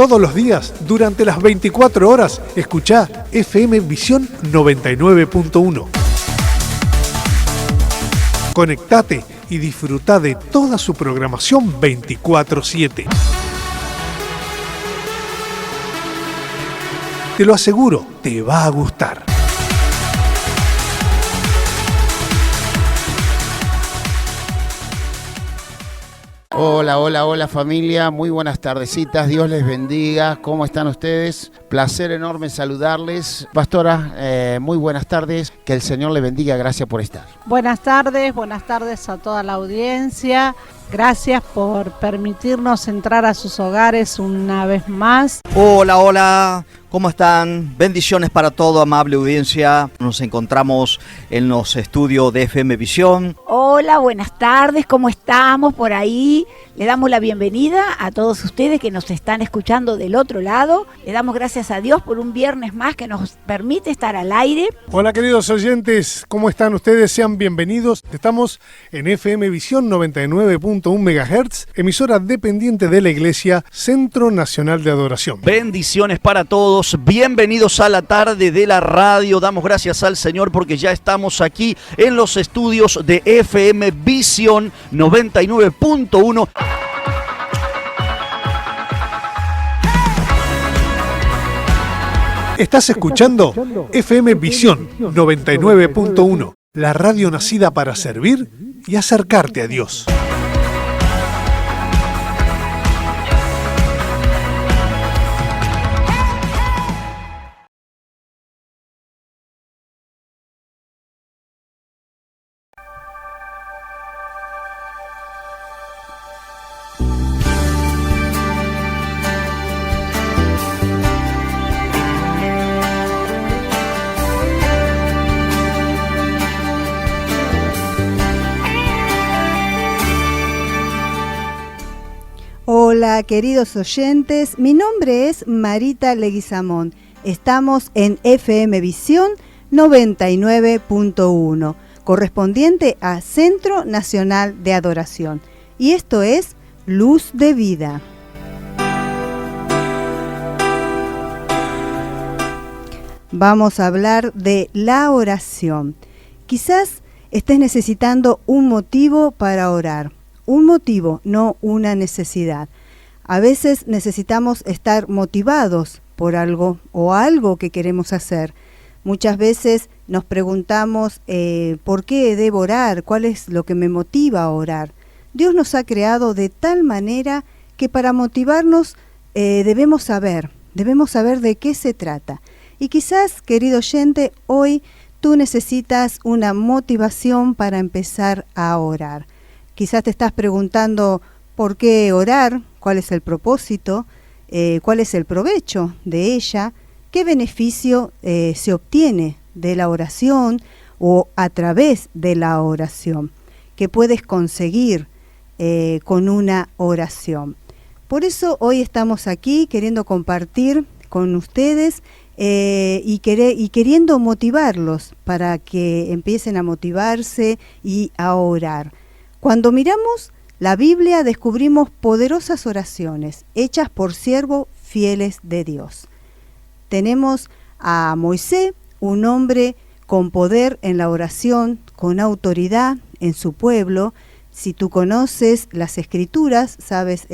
Todos los días, durante las 24 horas, escuchá FM Visión 99.1. Conectate y disfruta de toda su programación 24/7. Te lo aseguro, te va a gustar. Hola familia, muy buenas tardecitas, Dios les bendiga, ¿cómo están ustedes? Placer enorme saludarles. Pastora, muy buenas tardes, que el Señor les bendiga, gracias por estar. Buenas tardes a toda la audiencia, gracias por permitirnos entrar a sus hogares una vez más. Hola, ¿cómo están? Bendiciones para toda amable audiencia. Nos encontramos en los estudios de FM Visión. Hola, buenas tardes, ¿cómo estamos por ahí? Le damos la bienvenida a todos ustedes que nos están escuchando del otro lado. Le damos gracias a Dios por un viernes más que nos permite estar al aire. Hola queridos oyentes, ¿cómo están ustedes? Sean bienvenidos. Estamos en FM Visión 99.1 MHz, emisora dependiente de la Iglesia Centro Nacional de Adoración. Bendiciones para todos, bienvenidos a la tarde de la radio. Damos gracias al Señor porque ya estamos aquí en los estudios de FM Visión 99.1. Estás escuchando FM Visión 99.1, la radio nacida para servir y acercarte a Dios. Hola queridos oyentes, mi nombre es Marita Leguizamón. Estamos en FM Visión 99.1, correspondiente a Centro Nacional de Adoración. Y esto es Luz de Vida. Vamos a hablar de la oración. Quizás estés necesitando un motivo para orar. Un motivo, no una necesidad. A veces necesitamos estar motivados por algo o algo que queremos hacer. Muchas veces nos preguntamos ¿por qué debo orar? ¿Cuál es lo que me motiva a orar? Dios nos ha creado de tal manera que para motivarnos debemos saber de qué se trata. Y quizás, querido oyente, hoy tú necesitas una motivación para empezar a orar. Quizás te estás preguntando por qué orar, cuál es el propósito, cuál es el provecho de ella, qué beneficio se obtiene de la oración o a través de la oración, qué puedes conseguir con una oración. Por eso hoy estamos aquí queriendo compartir con ustedes y queriendo motivarlos para que empiecen a motivarse y a orar. Cuando miramos la Biblia descubrimos poderosas oraciones hechas por siervos fieles de Dios. Tenemos a Moisés, un hombre con poder en la oración, con autoridad en su pueblo. Si tú conoces las Escrituras, sabes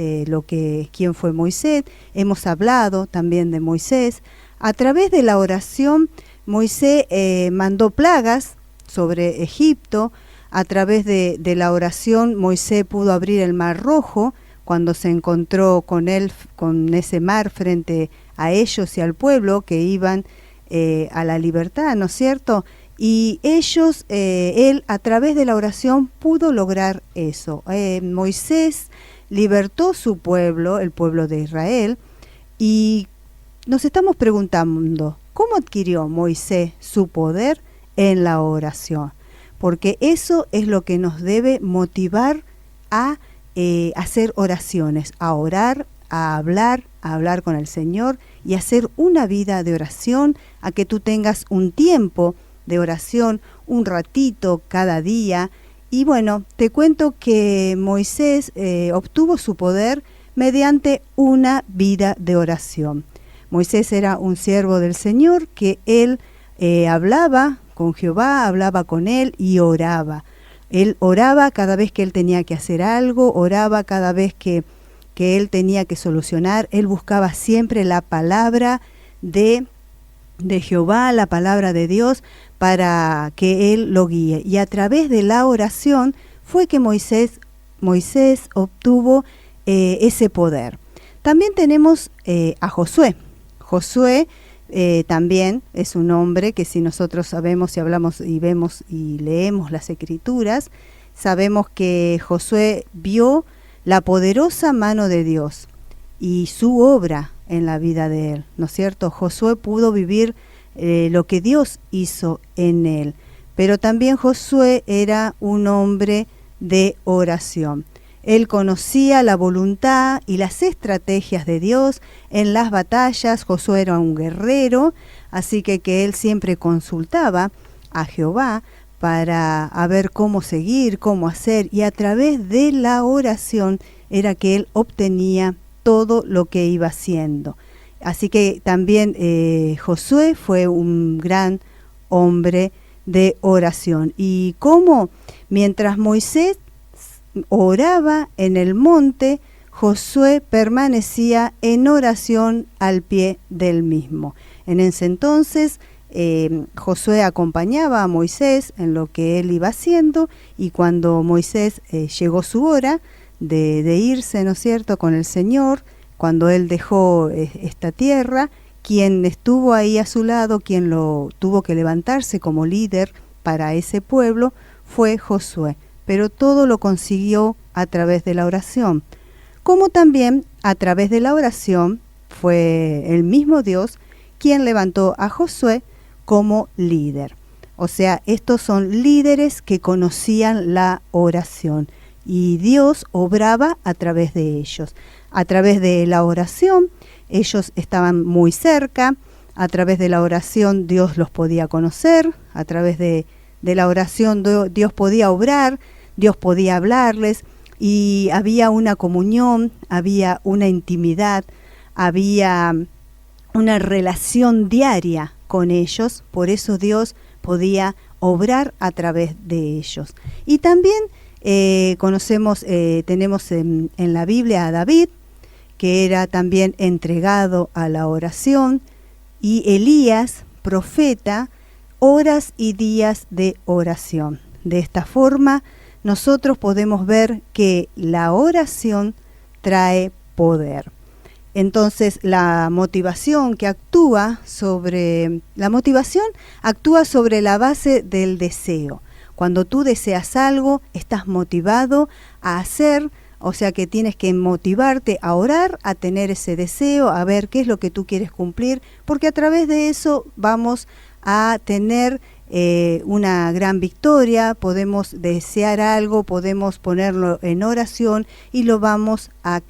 quién fue Moisés. Hemos hablado también de Moisés. A través de la oración, Moisés mandó plagas sobre Egipto. A través de la oración, Moisés pudo abrir el Mar Rojo cuando se encontró con ese mar frente a ellos y al pueblo que iban a la libertad, ¿no es cierto? Y él a través de la oración pudo lograr eso. Moisés libertó su pueblo, el pueblo de Israel, y nos estamos preguntando, ¿cómo adquirió Moisés su poder en la oración? Porque eso es lo que nos debe motivar a hacer oraciones, a orar, a hablar con el Señor y hacer una vida de oración, a que tú tengas un tiempo de oración, un ratito cada día. Y bueno, te cuento que Moisés obtuvo su poder mediante una vida de oración. Moisés era un siervo del Señor que él hablaba con Jehová, hablaba con él y oraba. Él oraba cada vez que él tenía que hacer algo, oraba cada vez que él tenía que solucionar. Él buscaba siempre la palabra de Jehová, la palabra de Dios, para que él lo guíe. Y a través de la oración fue que Moisés obtuvo ese poder. También tenemos a Josué. Josué también es un hombre que, si nosotros sabemos y hablamos y vemos y leemos las Escrituras, sabemos que Josué vio la poderosa mano de Dios y su obra en la vida de él, ¿no es cierto? Josué pudo vivir lo que Dios hizo en él, pero también Josué era un hombre de oración. Él conocía la voluntad y las estrategias de Dios en las batallas. Josué era un guerrero, así que él siempre consultaba a Jehová para ver cómo seguir, cómo hacer, y a través de la oración era que él obtenía todo lo que iba haciendo. Así que también Josué fue un gran hombre de oración. Y cómo mientras Moisés oraba en el monte, Josué permanecía en oración al pie del mismo. En ese entonces Josué acompañaba a Moisés en lo que él iba haciendo, y cuando Moisés llegó su hora de irse, ¿no es cierto?, con el Señor, cuando él dejó esta tierra, quien estuvo ahí a su lado, quien lo tuvo que levantarse como líder para ese pueblo, fue Josué. Pero todo lo consiguió a través de la oración. Como también a través de la oración fue el mismo Dios quien levantó a Josué como líder. O sea, estos son líderes que conocían la oración y Dios obraba a través de ellos. A través de la oración ellos estaban muy cerca, a través de la oración Dios los podía conocer, a través de la oración Dios podía obrar, Dios podía hablarles, y había una comunión, había una intimidad, había una relación diaria con ellos. Por eso Dios podía obrar a través de ellos. Y también tenemos en la Biblia a David, que era también entregado a la oración, y Elías, profeta, horas y días de oración. De esta forma nosotros podemos ver que la oración trae poder. Entonces la motivación actúa sobre la base del deseo. Cuando tú deseas algo, estás motivado a hacer, o sea que tienes que motivarte a orar, a tener ese deseo, a ver qué es lo que tú quieres cumplir, porque a través de eso vamos a tener una gran victoria. Podemos desear algo, podemos ponerlo en oración y lo vamos a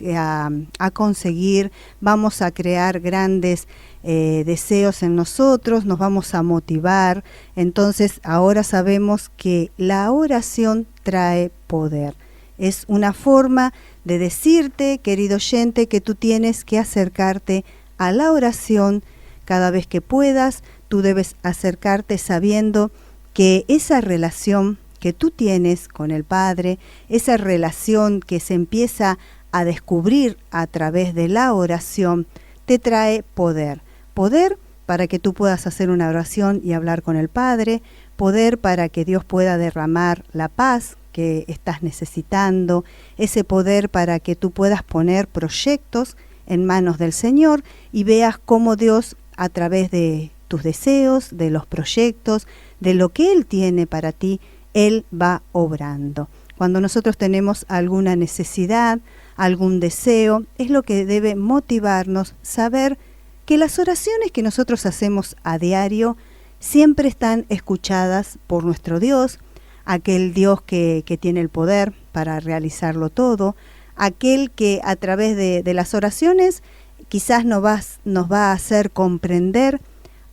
conseguir, vamos a crear grandes deseos en nosotros, nos vamos a motivar. Entonces ahora sabemos que la oración trae poder. Es una forma de decirte, querido oyente, que tú tienes que acercarte a la oración cada vez que puedas. Tú debes acercarte sabiendo que esa relación que tú tienes con el Padre, esa relación que se empieza a descubrir a través de la oración, te trae poder. Poder para que tú puedas hacer una oración y hablar con el Padre, poder para que Dios pueda derramar la paz que estás necesitando, ese poder para que tú puedas poner proyectos en manos del Señor y veas cómo Dios, a través de tus deseos, de los proyectos, de lo que Él tiene para ti, Él va obrando. Cuando nosotros tenemos alguna necesidad, algún deseo, es lo que debe motivarnos, saber que las oraciones que nosotros hacemos a diario siempre están escuchadas por nuestro Dios, aquel Dios que tiene el poder para realizarlo todo, aquel que a través de las oraciones quizás nos va a hacer comprender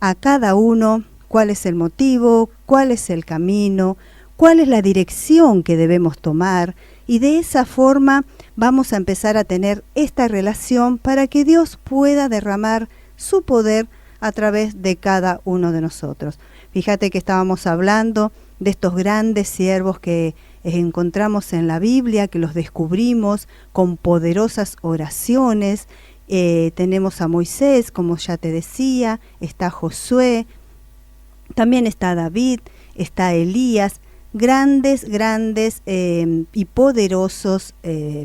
a cada uno cuál es el motivo, cuál es el camino, cuál es la dirección que debemos tomar, y de esa forma vamos a empezar a tener esta relación para que Dios pueda derramar su poder a través de cada uno de nosotros. Fíjate que estábamos hablando de estos grandes siervos que encontramos en la Biblia, que los descubrimos con poderosas oraciones. Tenemos a Moisés, como ya te decía, está Josué, también está David, está Elías, grandes y poderosos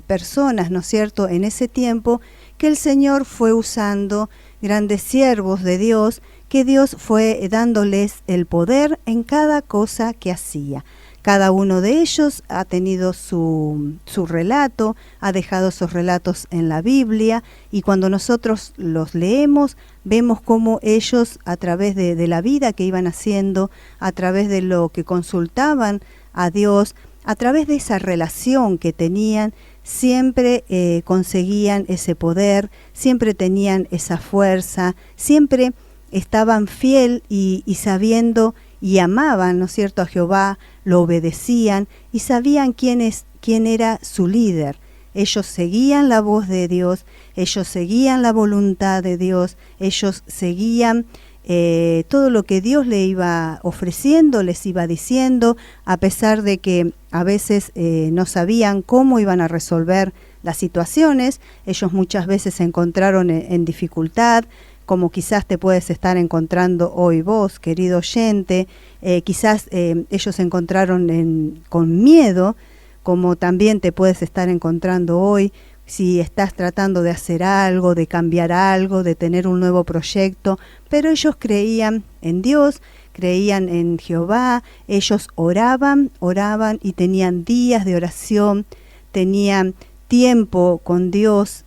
personas, ¿no es cierto?, en ese tiempo que el Señor fue usando, grandes siervos de Dios, que Dios fue dándoles el poder en cada cosa que hacía. Cada uno de ellos ha tenido su relato, ha dejado esos relatos en la Biblia, y cuando nosotros los leemos, vemos cómo ellos, a través de la vida que iban haciendo, a través de lo que consultaban a Dios, a través de esa relación que tenían, siempre conseguían ese poder, siempre tenían esa fuerza, siempre estaban fiel y sabiendo y amaban, ¿no es cierto?, a Jehová, lo obedecían y sabían quién era su líder. Ellos seguían la voz de Dios, ellos seguían la voluntad de Dios, ellos seguían todo lo que Dios le iba ofreciendo, les iba diciendo, a pesar de que a veces no sabían cómo iban a resolver las situaciones. Ellos muchas veces se encontraron en dificultad, como quizás te puedes estar encontrando hoy vos, querido oyente. Quizás ellos se encontraron con miedo, como también te puedes estar encontrando hoy, si estás tratando de hacer algo, de cambiar algo, de tener un nuevo proyecto. Pero ellos creían en Dios, creían en Jehová, ellos oraban y tenían días de oración, tenían tiempo con Dios,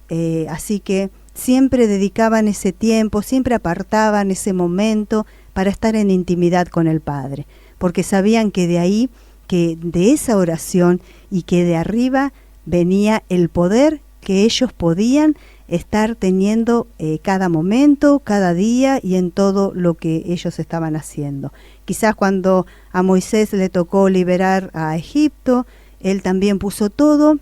así que siempre dedicaban ese tiempo, siempre apartaban ese momento para estar en intimidad con el Padre, porque sabían que de ahí, que de esa oración y que de arriba venía el poder que ellos podían estar teniendo cada momento, cada día y en todo lo que ellos estaban haciendo. Quizás cuando a Moisés le tocó liberar a Egipto, él también puso todo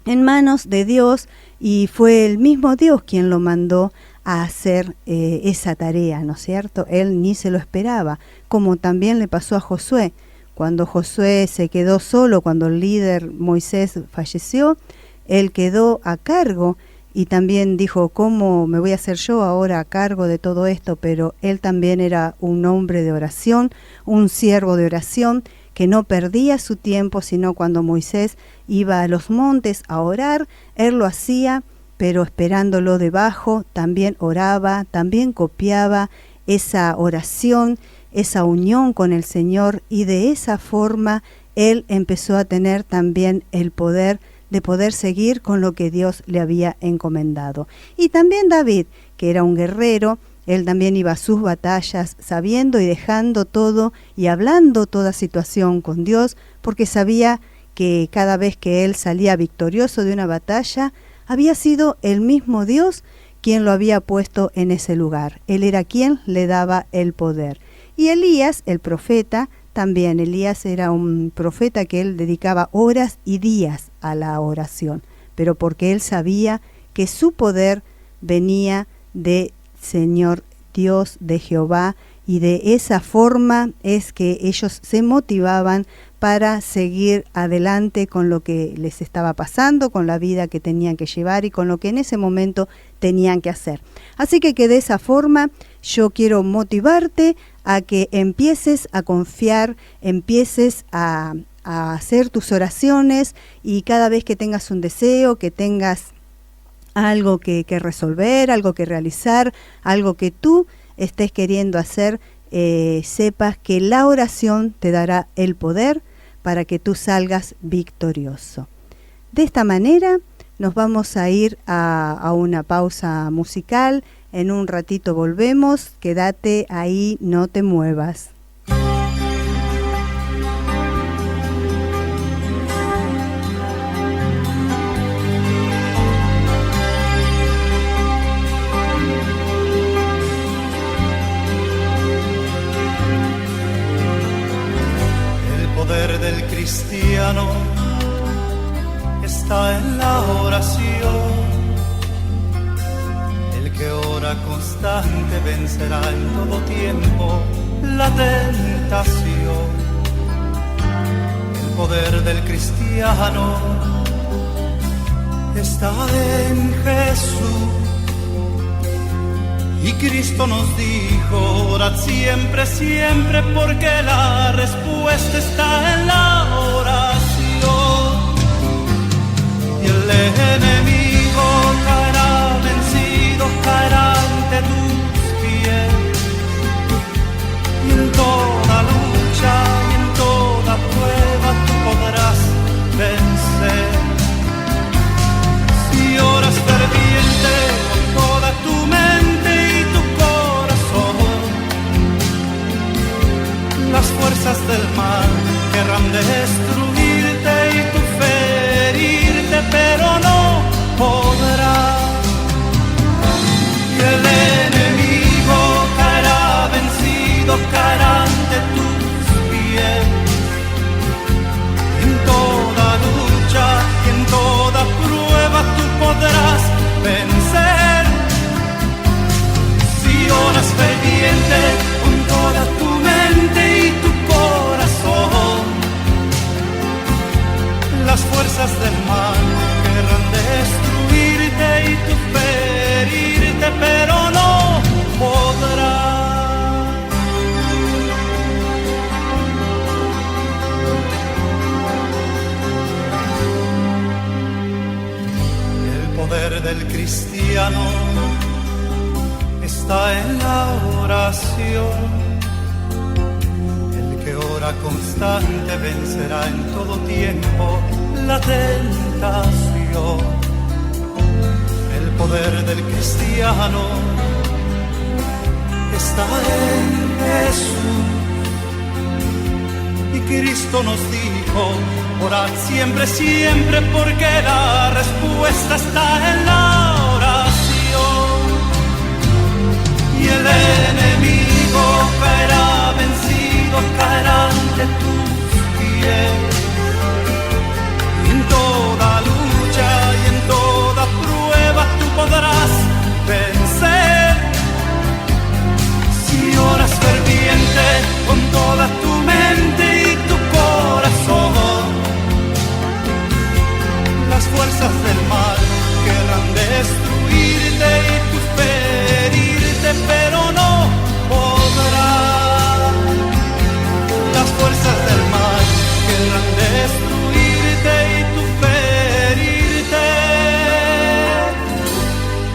en manos de Dios y fue el mismo Dios quien lo mandó a hacer esa tarea, ¿no es cierto? Él ni se lo esperaba, como también le pasó a Josué. Cuando Josué se quedó solo, cuando el líder Moisés falleció, él quedó a cargo y también dijo, ¿cómo me voy a hacer yo ahora a cargo de todo esto? Pero él también era un hombre de oración, un siervo de oración, que no perdía su tiempo, sino cuando Moisés iba a los montes a orar, él lo hacía, pero esperándolo debajo, también oraba, también copiaba esa oración, esa unión con el Señor, y de esa forma él empezó a tener también el poder de poder seguir con lo que Dios le había encomendado. Y también David, que era un guerrero, él también iba a sus batallas sabiendo y dejando todo y hablando toda situación con Dios, porque sabía que cada vez que él salía victorioso de una batalla, había sido el mismo Dios quien lo había puesto en ese lugar. Él era quien le daba el poder. Y Elías, el profeta, también Elías era un profeta que él dedicaba horas y días a la oración, pero porque él sabía que su poder venía de Señor Dios, de Jehová, y de esa forma es que ellos se motivaban para seguir adelante con lo que les estaba pasando, con la vida que tenían que llevar y con lo que en ese momento tenían que hacer. Así que de esa forma yo quiero motivarte a que empieces a confiar, empieces a hacer tus oraciones, y cada vez que tengas un deseo, que tengas algo que resolver, algo que realizar, algo que tú estés queriendo hacer, sepas que la oración te dará el poder para que tú salgas victorioso. De esta manera nos vamos a ir a una pausa musical. En un ratito volvemos, quédate ahí, no te muevas. El poder del cristiano está en la oración. El que ora constante vencerá en todo tiempo la tentación. El poder del cristiano está en Jesús. Y Cristo nos dijo, orad siempre, siempre, porque la respuesta está en la oración. Y el enemigo caerá vencido, caerá ante tus pies. Y en toda lucha y en toda prueba tú podrás vencer. Si oras ferviente con toda tu mente y tu corazón, las fuerzas del mal querrán destruirte y tú ferirte, pero no podrás. Y el enemigo caerá vencido, caerá ante tus pies. En toda lucha y en toda prueba tú podrás vencer. Si oras ferviente con toda tu mente y tu corazón, las fuerzas del mal querrán destruirte y tú ferirte, pero no podrás. El poder del cristiano está en la oración. El que ora constante vencerá en todo tiempo la tentación. El poder del cristiano está en Jesús. Y Cristo nos dijo, orad siempre, siempre, porque la respuesta está en la oración. Y el enemigo caerá vencido, caerá ante tus pies. Y en toda lucha y en toda prueba tú podrás vencer. Si oras ferviente con toda tu mente y tu corazón, las fuerzas del mal querrán destruirte y tú ferirte, pero no podrás. Las fuerzas del mal querrán destruirte y tú ferirte,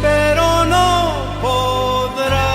pero no podrás.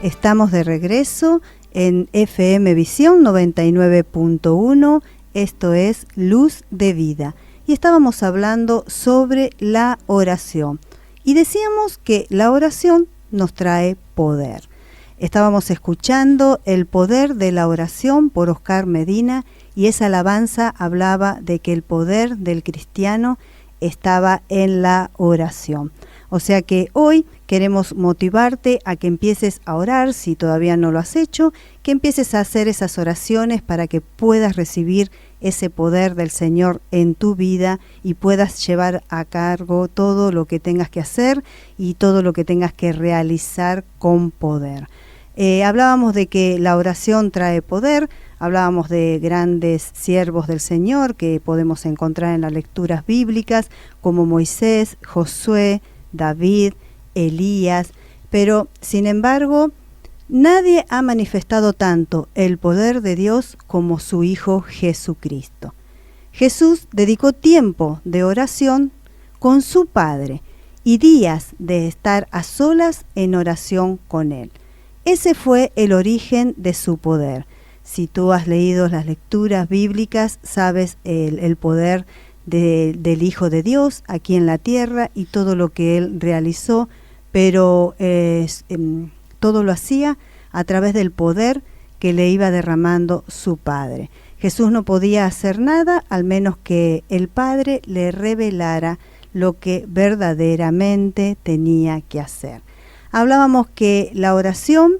Estamos de regreso en FM Visión 99.1, esto es Luz de Vida. Y estábamos hablando sobre la oración. Y decíamos que la oración nos trae poder. Estábamos escuchando El poder de la oración por Oscar Medina y esa alabanza hablaba de que el poder del cristiano estaba en la oración. O sea que hoy queremos motivarte a que empieces a orar, si todavía no lo has hecho, que empieces a hacer esas oraciones para que puedas recibir ese poder del Señor en tu vida y puedas llevar a cargo todo lo que tengas que hacer y todo lo que tengas que realizar con poder. Hablábamos de que la oración trae poder, hablábamos de grandes siervos del Señor que podemos encontrar en las lecturas bíblicas, como Moisés, Josué, David, Elías, pero sin embargo nadie ha manifestado tanto el poder de Dios como su Hijo Jesucristo. Jesús dedicó tiempo de oración con su Padre y días de estar a solas en oración con Él. Ese fue el origen de su poder. Si tú has leído las lecturas bíblicas, sabes el poder del Hijo de Dios aquí en la tierra y todo lo que Él realizó, pero todo lo hacía a través del poder que le iba derramando su Padre. Jesús no podía hacer nada al menos que el Padre le revelara lo que verdaderamente tenía que hacer. Hablábamos que la oración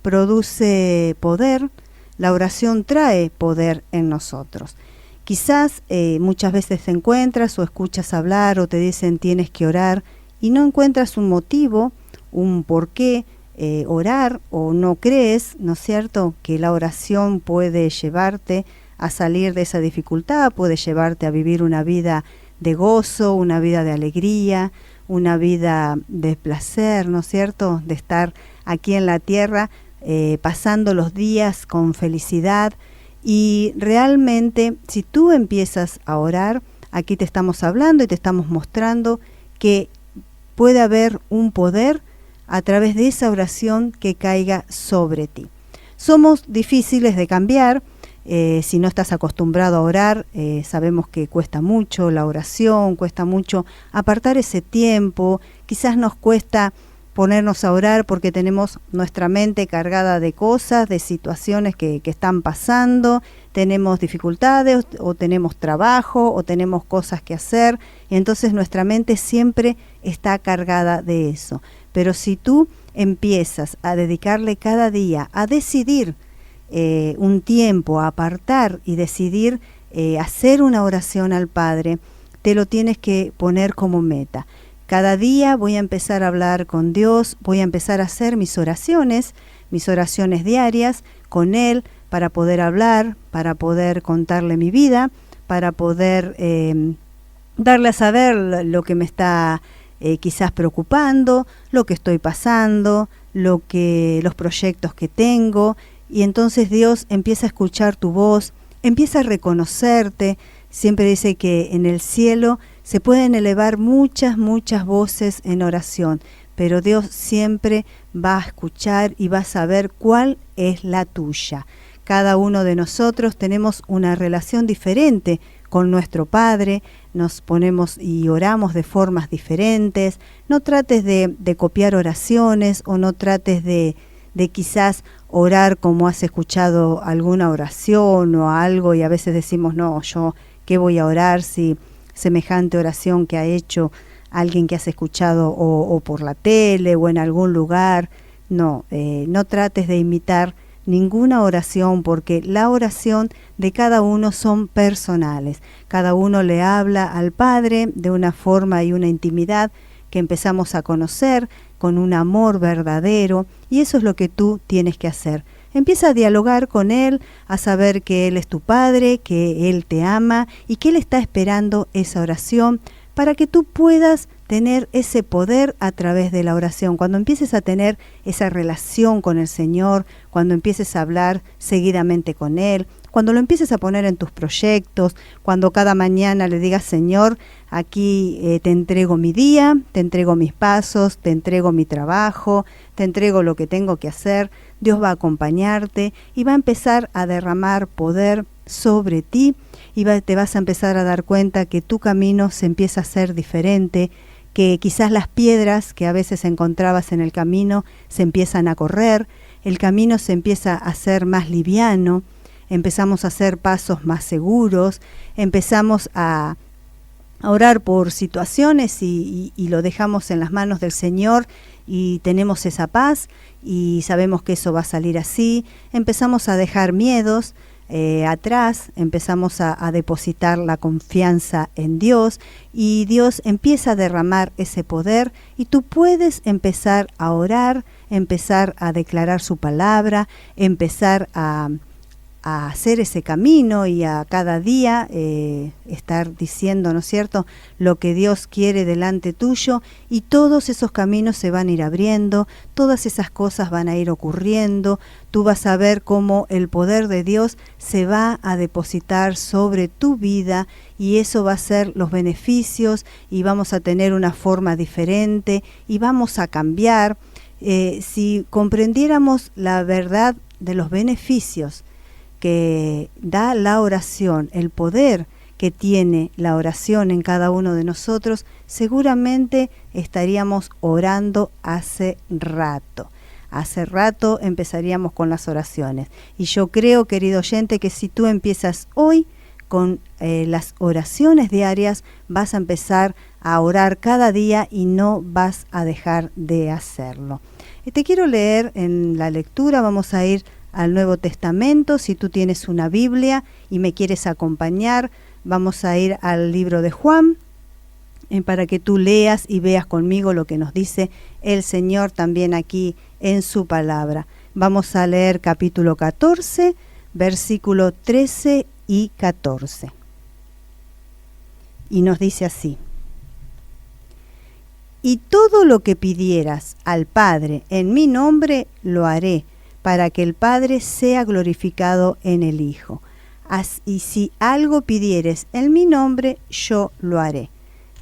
produce poder, la oración trae poder en nosotros. Quizás muchas veces te encuentras o escuchas hablar o te dicen tienes que orar y no encuentras un motivo, un por qué orar, o no crees, ¿no es cierto?, que la oración puede llevarte a salir de esa dificultad, puede llevarte a vivir una vida de gozo, una vida de alegría, una vida de placer, ¿no es cierto?, de estar aquí en la tierra pasando los días con felicidad. Y realmente, si tú empiezas a orar, aquí te estamos hablando y te estamos mostrando que puede haber un poder a través de esa oración que caiga sobre ti. Somos difíciles de cambiar. Si no estás acostumbrado a orar, sabemos que cuesta mucho la oración, cuesta mucho apartar ese tiempo, quizás nos cuesta ponernos a orar porque tenemos nuestra mente cargada de cosas, de situaciones que están pasando, tenemos dificultades o tenemos trabajo o tenemos cosas que hacer, y entonces nuestra mente siempre está cargada de eso. Pero si tú empiezas a dedicarle cada día, a decidir un tiempo, a apartar y decidir hacer una oración al Padre, te lo tienes que poner como meta. Cada día voy a empezar a hablar con Dios, voy a empezar a hacer mis oraciones diarias con Él, para poder hablar, para poder contarle mi vida, para poder darle a saber lo que me está quizás preocupando, lo que estoy pasando, los proyectos que tengo. Y entonces Dios empieza a escuchar tu voz, empieza a reconocerte. Siempre dice que en el cielo se pueden elevar muchas voces en oración, pero Dios siempre va a escuchar y va a saber cuál es la tuya. Cada uno de nosotros tenemos una relación diferente con nuestro Padre, nos ponemos y oramos de formas diferentes. No trates de copiar oraciones o no trates de quizás orar como has escuchado alguna oración o algo, y a veces decimos, no, yo ¿qué voy a orar si semejante oración que ha hecho alguien que has escuchado o por la tele o en algún lugar? No, no trates de imitar ninguna oración, porque la oración de cada uno son personales. Cada uno le habla al Padre de una forma y una intimidad que empezamos a conocer con un amor verdadero, y eso es lo que tú tienes que hacer. Empieza a dialogar con Él, a saber que Él es tu Padre, que Él te ama y que Él está esperando esa oración para que tú puedas tener ese poder a través de la oración. Cuando empieces a tener esa relación con el Señor, cuando empieces a hablar seguidamente con Él, cuando lo empieces a poner en tus proyectos, cuando cada mañana le digas, Señor, aquí te entrego mi día, te entrego mis pasos, te entrego mi trabajo, te entrego lo que tengo que hacer, Dios va a acompañarte y va a empezar a derramar poder sobre ti, y te vas a empezar a dar cuenta que tu camino se empieza a hacer diferente, que quizás las piedras que a veces encontrabas en el camino se empiezan a correr, el camino se empieza a hacer más liviano, empezamos a hacer pasos más seguros, empezamos a orar por situaciones y lo dejamos en las manos del Señor y tenemos esa paz y sabemos que eso va a salir así. Empezamos a dejar miedos atrás, empezamos a depositar la confianza en Dios y Dios empieza a derramar ese poder y tú puedes empezar a orar, empezar a declarar su palabra, empezar a hacer ese camino y a cada día estar diciendo, ¿no es cierto?, lo que Dios quiere delante tuyo, y todos esos caminos se van a ir abriendo, todas esas cosas van a ir ocurriendo, tú vas a ver cómo el poder de Dios se va a depositar sobre tu vida y eso va a ser los beneficios y vamos a tener una forma diferente y vamos a cambiar. Si comprendiéramos la verdad de los beneficios que da la oración, el poder que tiene la oración en cada uno de nosotros, seguramente estaríamos orando hace rato. Hace rato empezaríamos con las oraciones. Y yo creo, querido oyente, que si tú empiezas hoy con las oraciones diarias, vas a empezar a orar cada día y no vas a dejar de hacerlo. Y te quiero leer en la lectura, vamos a ir al Nuevo Testamento. Si tú tienes una Biblia y me quieres acompañar, vamos a ir al libro de Juan, para que tú leas y veas conmigo lo que nos dice el Señor también aquí en su palabra. Vamos a leer capítulo 14, versículo 13 y 14. Y nos dice así: y todo lo que pidieras al Padre en mi nombre lo haré, para que el Padre sea glorificado en el Hijo. Y si algo pidieres en mi nombre, yo lo haré.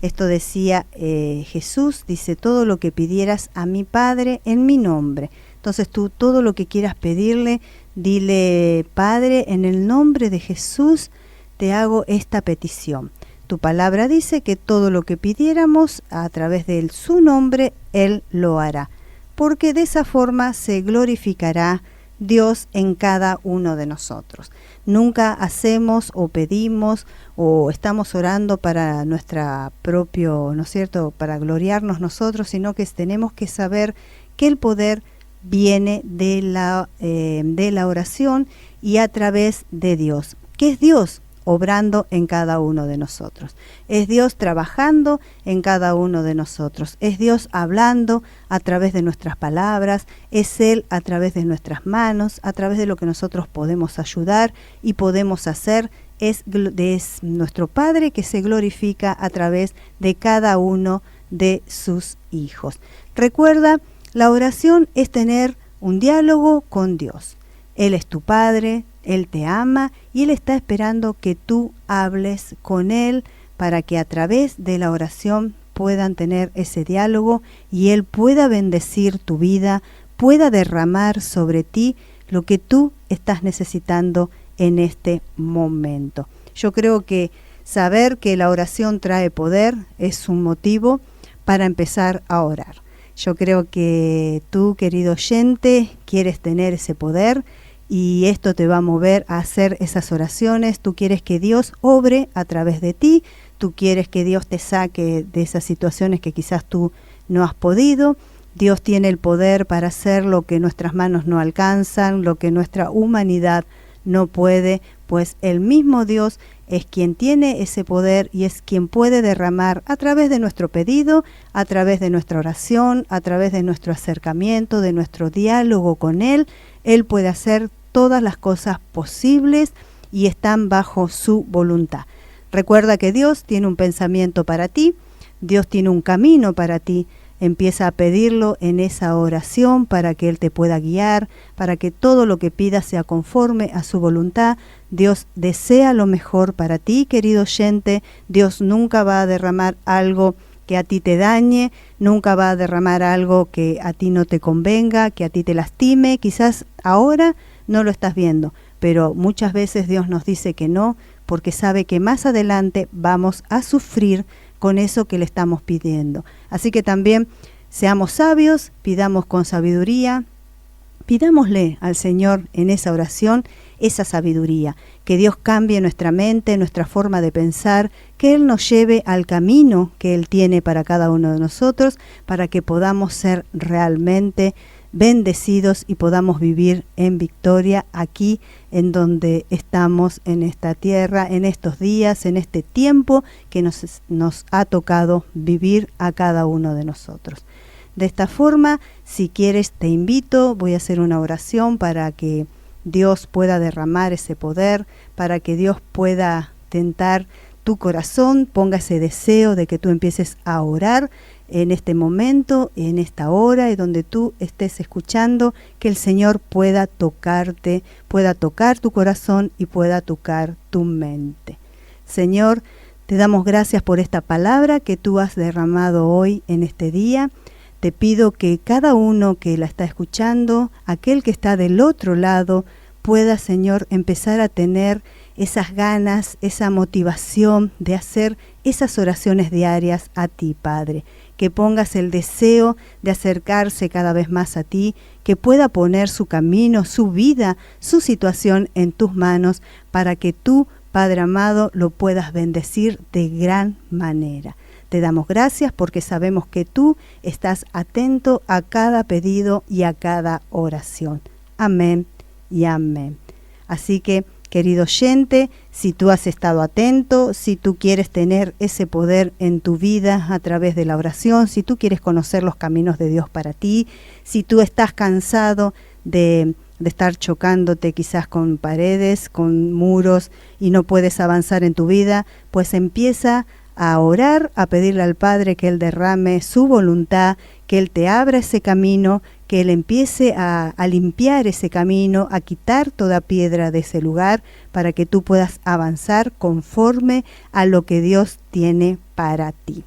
Esto decía Jesús, dice, todo lo que pidieras a mi Padre en mi nombre. Entonces tú todo lo que quieras pedirle, dile: Padre, en el nombre de Jesús te hago esta petición. Tu palabra dice que todo lo que pidiéramos a través de su nombre, Él lo hará, porque de esa forma se glorificará Dios en cada uno de nosotros. Nunca hacemos o pedimos o estamos orando para nuestra propio, ¿no es cierto?, para gloriarnos nosotros, sino que tenemos que saber que el poder viene de la oración y a través de Dios. ¿Qué es Dios? Obrando en cada uno de nosotros. Es Dios trabajando en cada uno de nosotros. Es Dios hablando a través de nuestras palabras. Es Él a través de nuestras manos, a través de lo que nosotros podemos ayudar y podemos hacer. Es nuestro Padre que se glorifica a través de cada uno de sus hijos. Recuerda, la oración es tener un diálogo con Dios. Él es tu Padre, Él te ama y Él está esperando que tú hables con Él para que a través de la oración puedan tener ese diálogo y Él pueda bendecir tu vida, pueda derramar sobre ti lo que tú estás necesitando en este momento. Yo creo que saber que la oración trae poder es un motivo para empezar a orar. Yo creo que tú, querido oyente, quieres tener ese poder y esto te va a mover a hacer esas oraciones. Tú quieres que Dios obre a través de ti, tú quieres que Dios te saque de esas situaciones que quizás tú no has podido. Dios tiene el poder para hacer lo que nuestras manos no alcanzan, lo que nuestra humanidad no puede, pues el mismo Dios es quien tiene ese poder y es quien puede derramar a través de nuestro pedido, a través de nuestra oración, a través de nuestro acercamiento, de nuestro diálogo con Él. Él puede hacer todas las cosas posibles y están bajo su voluntad. Recuerda que Dios tiene un pensamiento para ti, Dios tiene un camino para ti. Empieza a pedirlo en esa oración para que Él te pueda guiar, para que todo lo que pidas sea conforme a su voluntad. Dios desea lo mejor para ti, querido oyente. Dios nunca va a derramar algo que a ti te dañe, nunca va a derramar algo que a ti no te convenga, que a ti te lastime. Quizás ahora no lo estás viendo, pero muchas veces Dios nos dice que no, porque sabe que más adelante vamos a sufrir con eso que le estamos pidiendo. Así que también seamos sabios, pidamos con sabiduría, pidámosle al Señor en esa oración esa sabiduría, que Dios cambie nuestra mente, nuestra forma de pensar, que Él nos lleve al camino que Él tiene para cada uno de nosotros, para que podamos ser realmente bendecidos y podamos vivir en victoria aquí en donde estamos en esta tierra, en estos días, en este tiempo que nos ha tocado vivir a cada uno de nosotros. De esta forma, si quieres, te invito, voy a hacer una oración para que Dios pueda derramar ese poder, para que Dios pueda tentar tu corazón, ponga ese deseo de que tú empieces a orar en este momento, en esta hora, y donde tú estés escuchando, que el Señor pueda tocarte, pueda tocar tu corazón y pueda tocar tu mente. Señor, te damos gracias por esta palabra que tú has derramado hoy en este día. Te pido que cada uno que la está escuchando, aquel que está del otro lado, puedas, Señor, empezar a tener esas ganas, esa motivación de hacer esas oraciones diarias a ti, Padre. Que pongas el deseo de acercarse cada vez más a ti, que pueda poner su camino, su vida, su situación en tus manos, para que tú, Padre amado, lo puedas bendecir de gran manera. Te damos gracias porque sabemos que tú estás atento a cada pedido y a cada oración. Amén y amén. Así que, querido oyente, si tú has estado atento, si tú quieres tener ese poder en tu vida a través de la oración, si tú quieres conocer los caminos de Dios para ti, si tú estás cansado de estar chocándote quizás con paredes, con muros y no puedes avanzar en tu vida, pues empieza a orar, a pedirle al Padre que Él derrame su voluntad, que Él te abra ese camino, que Él empiece a limpiar ese camino, a quitar toda piedra de ese lugar, para que tú puedas avanzar conforme a lo que Dios tiene para ti.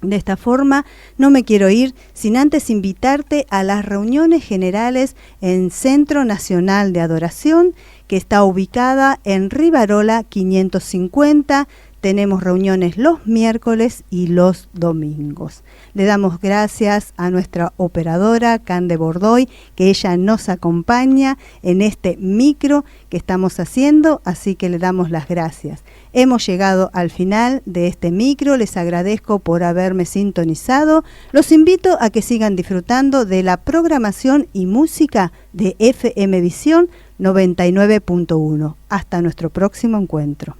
De esta forma, no me quiero ir sin antes invitarte a las reuniones generales en Centro Nacional de Adoración, que está ubicada en Rivarola 550. Tenemos reuniones los miércoles y los domingos. Le damos gracias a nuestra operadora, Cande Bordoy, que ella nos acompaña en este micro que estamos haciendo, así que le damos las gracias. Hemos llegado al final de este micro, les agradezco por haberme sintonizado. Los invito a que sigan disfrutando de la programación y música de FM Visión 99.1. Hasta nuestro próximo encuentro.